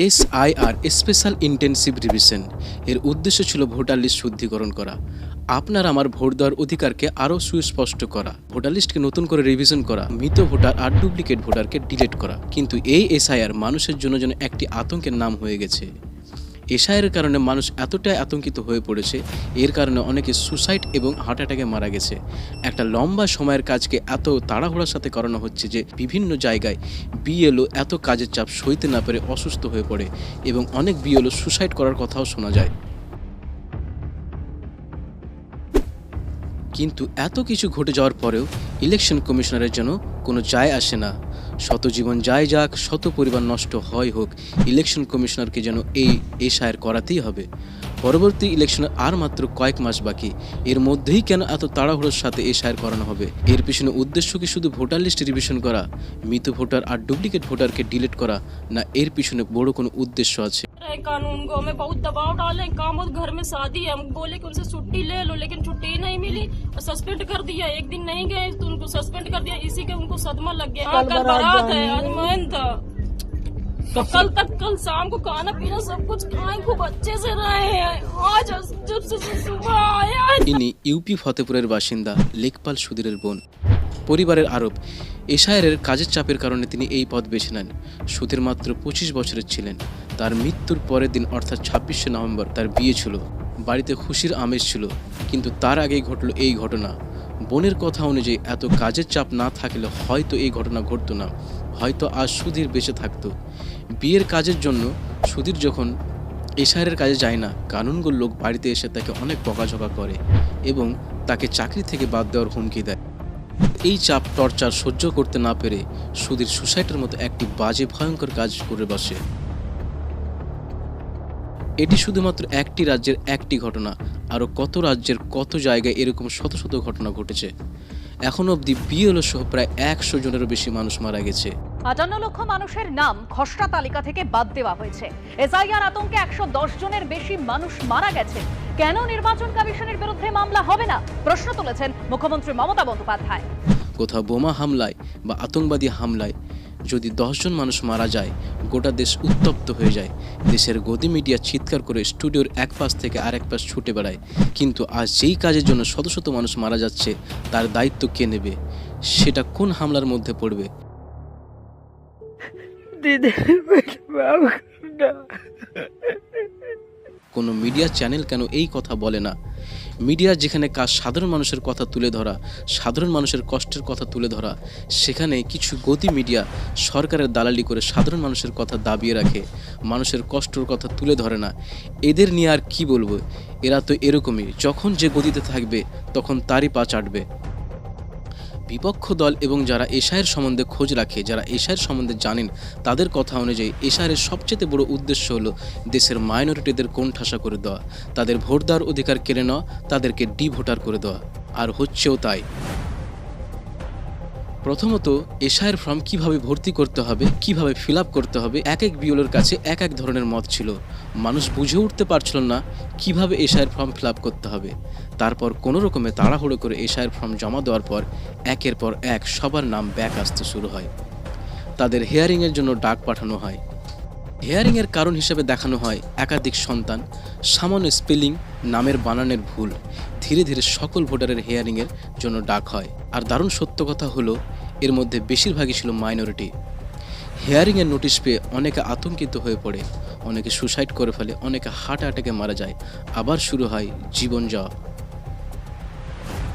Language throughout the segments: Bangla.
SIR স্পেশাল ইন্টেন্সিভ রিভিশন এর উদ্দেশ্য ছিল ভোটার লিস্ট শুদ্ধিকরণ করা। আপনার আমার ভোট দেওয়ার অধিকারকে আরও সুস্পষ্ট করা, ভোটার লিস্টকে নতুন করে রিভিশন করা, মৃত ভোটার আর ডুপ্লিকেট ভোটারকে ডিলিট করা। কিন্তু এই SIR মানুষের জন্য যেন একটি আতঙ্কের নাম হয়ে গেছে। SIR এর কারণে মানুষ এতটাই আতঙ্কিত হয়ে পড়েছে, এর কারণে অনেকে সুসাইড এবং হার্ট অ্যাটাকে মারা গেছে। একটা লম্বা সময়ের কাজকে এত তাড়াহুড়ার সাথে করানো হচ্ছে যে বিভিন্ন জায়গায় BLO এত কাজের চাপ সইতে না পেরে অসুস্থ হয়ে পড়ে এবং অনেক BLO সুসাইড করার কথাও শোনা যায়। কিন্তু এত কিছু ঘটে যাওয়ার পরেও ইলেকশন কমিশনারের জন্য কোনো যায় আসে না। শত জীবন যায় যাক, শত পরিবার নষ্ট হয় হোক, ইলেকশন কমিশনারকে যেন এই SIR করাতেই হবে। পরবর্তী ইলেকশনের আর মাত্র কয়েক মাস বাকি, এর মধ্যেই কেন এত তাড়াহুড়োর সাথে SIR করানো হবে? এর পিছনে উদ্দেশ্য কি শুধু ভোটার লিস্ট রিভিশন করা, মৃত ভোটার আর ডুপ্লিকেট ভোটারকে ডিলিট করা, না এর পিছনে বড় কোনো উদ্দেশ্য আছে? कानून को हमें बहुत दबाव डाले, काम और घर में शादी है, हम बोले कि उनसे छुट्टी ले लो, लेकिन छुट्टी ही नहीं मिली और सस्पेंड कर दिया। एक दिन नहीं गए तो उनको सस्पेंड कर दिया, इसी के उनको सदमा लग गया। कल बारात है, आज मोहन था, तो कल शाम को खाना पीना सब कुछ खाए, खूब अच्छे से रहे हैं। आज जब से सुबह आया। ইনি ইউপি ফতেপুরের বাসিন্দা লেকপাল সুধীরের বোন। পরিবারের আরোপ, SIR এর কাজের চাপের কারণে তিনি এই পদ বেছে নেন। সুধীর মাত্র 25 বছরের ছিলেন। তার মৃত্যুর পরের দিন অর্থাৎ 26শে নভেম্বর তার বিয়ে ছিল। বাড়িতে খুশির আমেজ ছিল, কিন্তু তার আগেই ঘটল এই ঘটনা। বোনের কথা অনুযায়ী এত কাজের চাপ না থাকলে হয়তো এই ঘটনা ঘটতো না, হয়তো আজ সুধীর বেঁচে থাকতো। বিয়ের কাজের জন্য সুধীর যখন SIR এর কাজে যায় না, কানুনগোর লোক বাড়িতে এসে তাকে অনেক বকাঝকা করে এবং তাকে চাকরি থেকে বাদ দেওয়ার হুমকি দেয়। এই চাপ টর্চার সহ্য করতে না পেরে সুধীর সুসাইডের মতো একটি বাজে ভয়ঙ্কর কাজ করে বসে। এটি শুধুমাত্র একটি রাজ্যের একটি ঘটনা, আরও কত রাজ্যের কত জায়গায় এরকম শত শত ঘটনা ঘটেছে। এখন অবধি BLO সহ প্রায় 100 জনেরও বেশি মানুষ মারা গেছে। ৫৫ লক্ষ মানুষের নাম খসড়া তালিকা থেকে বাদ দেওয়া হয়েছে। SIR আতঙ্কে 110 জনের বেশি মানুষ মারা গেছে। কেন নির্বাচন কমিশনের বিরুদ্ধে মামলা হবে না, প্রশ্ন তুলেছেন মুখ্যমন্ত্রী মমতা বন্দ্যোপাধ্যায়। কোথাও বোমা হামলায় বা আতঙ্কবাদী হামলায় যদি 10 জন মানুষ মারা যায়, গোটা দেশ উত্তপ্ত হয়ে যায়। দেশের গদি মিডিয়া চিৎকার করে স্টুডিওর এক পাশ থেকে আরেক পাশ ছুটে বেড়ায়। কিন্তু আজ যেই কাজের জন্য শত শত মানুষ মারা যাচ্ছে, তার দায়িত্ব কে নেবে? সেটা কোন হামলার মধ্যে পড়বে? কোনো মিডিয়া চ্যানেল কেন এই কথা বলে না? মিডিয়া যেখানে কাজ সাধারণ মানুষের কথা তুলে ধরা, সাধারণ মানুষের কষ্টের কথা তুলে ধরা, সেখানে কিছু গদি মিডিয়া সরকারের দালালি করে সাধারণ মানুষের কথা দাবিয়ে রাখে, মানুষের কষ্টের কথা তুলে ধরে না। এদের নিয়ে আর কি বলবো? এরা তো এরকমই, যখন যে গদিতে থাকবে তখন তারই পা চাটবে। বিপক্ষ দল এবং যারা SIR সম্বন্ধে খোঁজ রাখে, যারা SIR সম্বন্ধে জানেন, তাদের কথা অনুযায়ী SIR এর সবচেয়ে বড় উদ্দেশ্য হলো দেশের মাইনরিটিদের কোণঠাসা করে দেওয়া, তাদের ভোট দেওয়ার অধিকার কেড়ে নেওয়া, তাদেরকে ডিভোটার করে দেওয়া। আর হচ্ছেও তাই। প্রথমত, SIR ফর্ম কিভাবে ভর্তি করতে হবে, কিভাবে ফিল আপ করতে হবে, এক BLOর কাছে এক ধরনের মত ছিল। মানুষ বুঝে উঠতে পারছিল না কিভাবে SIR ফর্ম ফিল আপ করতে হবে। তারপর কোনো রকমে তাড়াহুড়ো করে SIR ফর্ম জমা দেওয়ার পর একের পর এক সবার নাম ব্যাক আসতে শুরু হয়। তাদের হিয়ারিংয়ের জন্য ডাক পাঠানো হয়। হিয়ারিংয়ের কারণ হিসেবে দেখানো হয় একাধিক সন্তান, সামান্য স্পেলিং, নামের বানানের ভুল। ধীরে ধীরে সকল ভোটারের হিয়ারিংয়ের জন্য ডাক হয়। আর দারুণ সত্য কথা হলো, এর মধ্যে বেশিরভাগই ছিল মাইনরিটি। হিয়ারিংয়ের নোটিশ পেয়ে অনেকে আতঙ্কিত হয়ে পড়ে, অনেকে সুসাইড করে ফেলে, অনেকে হার্ট অ্যাটাকে মারা যায়, আবার শুরু হয় জীবন যাওয়া।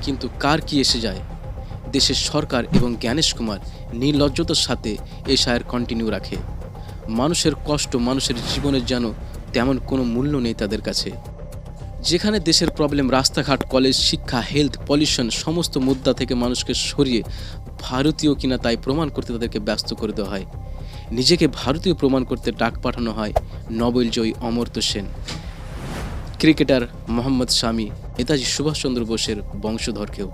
কিন্তু কার কি এসে যায়? দেশের সরকার এবং জ্ঞানেশ কুমার নির্লজ্জতার সাথে SIR কন্টিনিউ রাখে। মানুষের কষ্ট, মানুষের জীবনের যেন তেমন কোনো মূল্য নেই তাদের কাছে। যেখানে দেশের প্রবলেম রাস্তাঘাট, কলেজ, শিক্ষা, হেলথ, পলিউশন, সমস্ত মুদ্রা থেকে মানুষকে সরিয়ে ভারতীয় কিনা তাই প্রমাণ করতে তাদেরকে ব্যস্ত করে দেওয়া হয়। নিজেকে ভারতীয় প্রমাণ করতে ডাক পাঠানো হয় নোবেলজয়ী অমর্ত্য সেন, ক্রিকেটার মোহাম্মদ শামি, নেতাজি সুভাষচন্দ্র বোসের বংশধরকেও।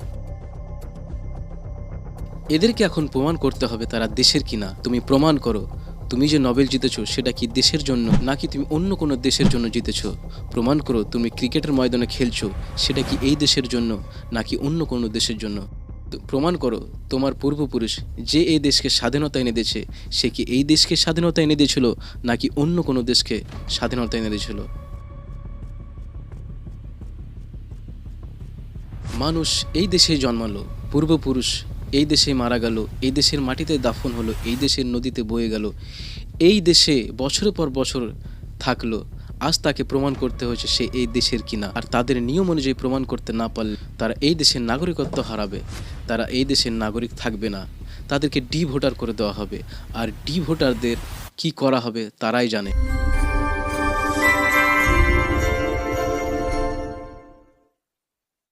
এদেরকে এখন প্রমাণ করতে হবে তারা দেশের কিনা। তুমি প্রমাণ করো, তুমি যে নোবেল জিতেছো সেটা কি দেশের জন্য, নাকি তুমি অন্য কোনো দেশের জন্য জিতেছো? প্রমাণ করো, তুমি ক্রিকেটের ময়দানে খেলছো সেটা কি এই দেশের জন্য নাকি অন্য কোনো দেশের জন্য? তো প্রমাণ করো তোমার পূর্বপুরুষ যে এই দেশকে স্বাধীনতা এনে দিয়েছে সে কি এই দেশকে স্বাধীনতা এনে দিয়েছিল নাকি অন্য কোনো দেশকে স্বাধীনতা এনে দিয়েছিল? মানুষ এই দেশে জন্মালো, পূর্বপুরুষ এই দেশে মারা গেল, এই দেশের মাটিতে দাফন হলো, এই দেশের নদীতে বয়ে গেল, এই দেশে বছরের পর বছর থাকলো, আজ তাকে প্রমাণ করতে হয়েছে সে এই দেশের কিনা। আর তাদের নিয়ম অনুযায়ী প্রমাণ করতে না পারলে তারা এই দেশের নাগরিকত্ব হারাবে, তারা এই দেশের নাগরিক থাকবে না, তাদেরকে ডি ভোটার করে দেওয়া হবে। আর ডি ভোটারদের কি করা হবে তারাই জানে।